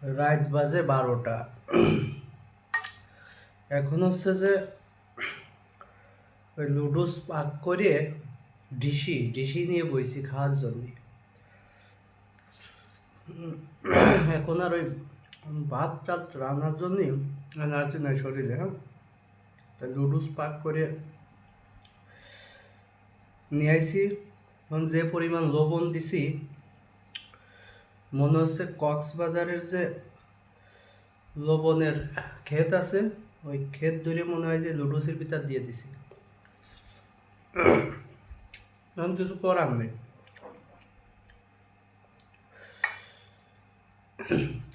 রাত বাজে 12টা। এখন হচ্ছে যে ওই লুডুস পাক করে ডিশি নিয়ে বইছি খাওয়ার জন্য। এখন আর ওই ভাত টাত রান্নার জন্য এনার্জি নাই শরীরে। হ্যাঁ, তাই লুডুস পাক করে নিয়ে আইছি। এখন যে পরিমাণ লবণ দিছি, মনে হচ্ছে কক্সবাজারের যে লবণের ক্ষেত আছে, ওই ক্ষেত ধরে মনে হয় যে লুডুসের ভিতর দিয়ে দিছি। এখন কিছু করার নেই,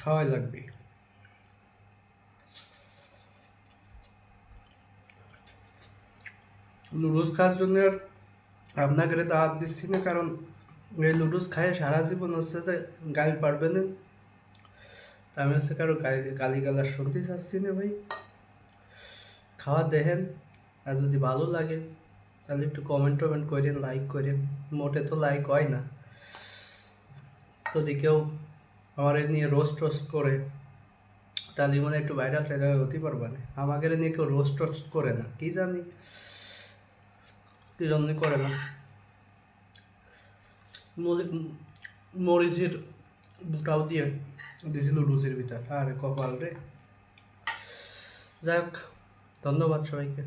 খাওয়াই লাগবে। লুডুস খাওয়ার জন্য আর আপনাকে দাওয়াত দিচ্ছি না, কারণ এই লুডুস খায় সারা জীবন হচ্ছে যে গাল পারবে না। আমি হচ্ছে কারো গালি গালার শুনতে চাচ্ছি না ভাই। খাওয়া দেখেন, আর যদি ভালো লাগে তাহলে একটু কমেন্ট টমেন্ট করেন, লাইক করেন। মোটে তো লাইক হয় না। যদি কেউ আমার নিয়ে রোস্ট টোস্ট করে তাহলে মনে একটু ভাইরাল টাইরাল হতে পারবে না। আমাকে নিয়ে কেউ রোস্ট টোস্ট করে না, কি জানি কি জন্য করে না। মরিচের বুটাও দিয়ে দিয়েছিল লুচির ভিতর, আরে কপাল রে। যাই হোক, ধন্যবাদ সবাইকে।